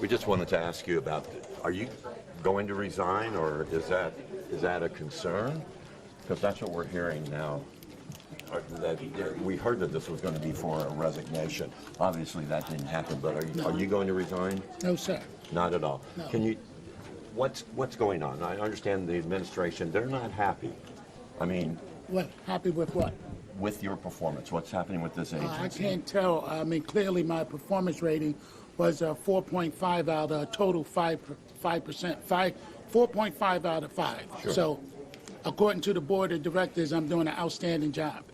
We just wanted to ask you about, are you going to resign, or is that a concern? Because that's what we're hearing now. We heard that this was going to be for a resignation. Obviously, that didn't happen. But are you going to resign? No, sir. Not at all. No. Can you? What's going on? I understand the administration. They're not happy. I mean, What? Happy with what? with your performance. What's happening with this agency? I can't tell. I mean, clearly my performance rating was 4.5 out of a total 5%. 4.5 out of 5. Sure. So, according to the board of directors, I'm doing an outstanding job.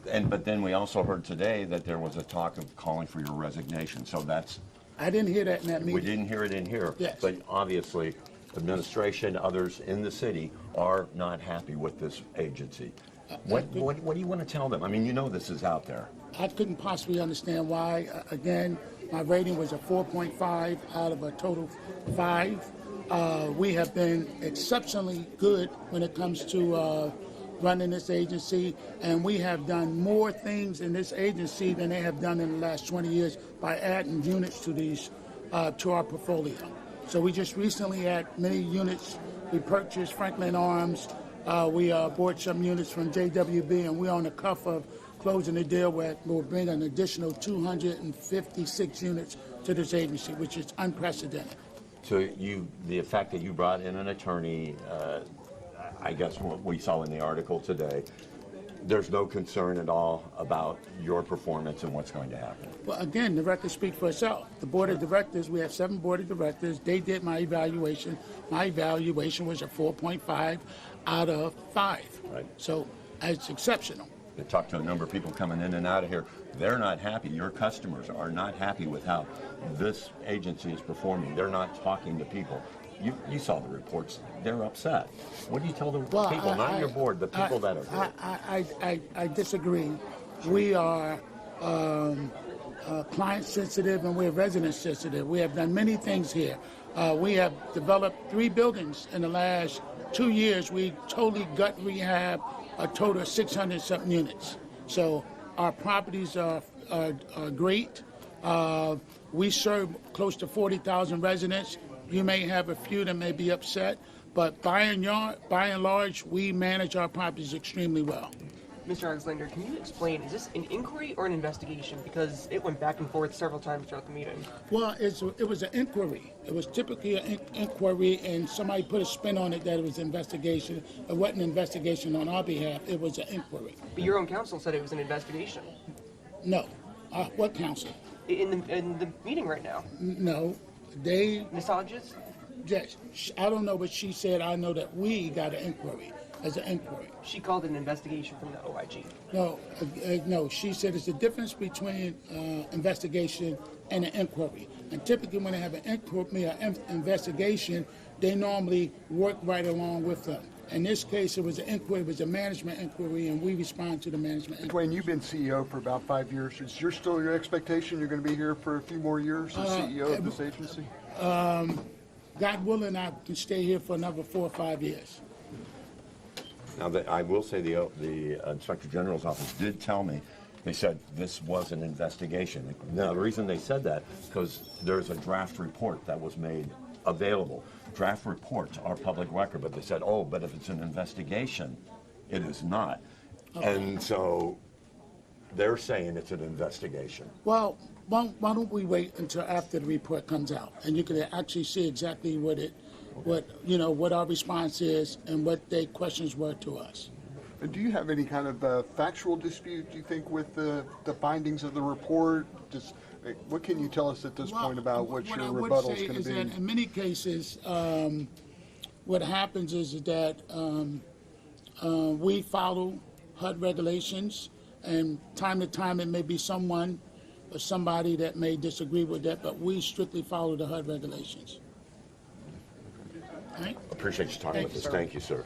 But then we also heard today that there was a talk of calling for your resignation. So that's, I didn't hear that in that meeting. we didn't hear it in here. Yes. But obviously, administration, others in the city are not happy with this agency. What do you want to tell them? I mean, you know this is out there. I couldn't possibly understand why. Again, my rating was a 4.5 out of a total 5. We have been exceptionally good when it comes to running this agency, and we have done more things in this agency than they have done in the last 20 years by adding units to these to our portfolio. So we just recently added many units. We purchased Franklin Arms. We bought some units from JWB, and we're on the cuff of closing the deal where we'll bring an additional 256 units to this agency, which is unprecedented. So the fact that you brought in an attorney, I guess what we saw in the article today, there's no concern at all about your performance and what's going to happen. Well, again, the records speak for itself. The board of directors, we have 7 board of directors. They did my evaluation. My evaluation was a 4.5 out of 5. Right. So it's exceptional. I talked to a number of people coming in and out of here. They're not happy. Your customers are not happy with how this agency is performing. They're not talking to people. You saw the reports. They're upset. What do you tell the people, not your board, the people that are here? I disagree. We are client sensitive and we're resident sensitive. We have done many things here. We have developed 3 buildings in the last 2 years. We totally gut rehab a total of 600-something units. So our properties are great. We serve close to 40,000 residents. You may have a few that may be upset, but by and large, we manage our properties extremely well. Mr. Alexander, can you explain, is this an inquiry or an investigation? Because it went back and forth several times throughout the meeting. Well, it was an inquiry. It was typically an inquiry, and somebody put a spin on it that it was an investigation. It wasn't an investigation on our behalf. It was an inquiry. But your own counsel said it was an investigation. No. What counsel? In the meeting right now. No. They... Ms. Hodges? Yes. I don't know what she said. I know that we got an inquiry. As an inquiry. She called it an investigation from the OIG. No, no. She said it's a difference between investigation and an inquiry. And typically, when they have an inquiry or investigation, they normally work right along with them. In this case, it was an inquiry. It was a management inquiry, and we respond to the management inquiry. Dwayne, you've been CEO for about 5 years. Is still your expectation you're going to be here for a few more years as CEO of this agency? God willing, I can stay here for another 4 or 5 years. Now, I will say the Inspector General's office did tell me, they said this was an investigation. Now, the reason they said that, because there's a draft report that was made available. Draft reports are public record, but they said, oh, but if it's an investigation, it is not. Okay. And so they're saying it's an investigation. Well, why don't we wait until after the report comes out, and you can actually see exactly what our response is and what their questions were to us. And do you have any kind of factual dispute, do you think, with the findings of the report? Just what can you tell us at this point about what your rebuttal is going to be? That in many cases, what happens is that we follow HUD regulations, and time to time it may be someone or somebody that may disagree with that, but we strictly follow the HUD regulations. All right? Appreciate you talking with us. Thank you, sir.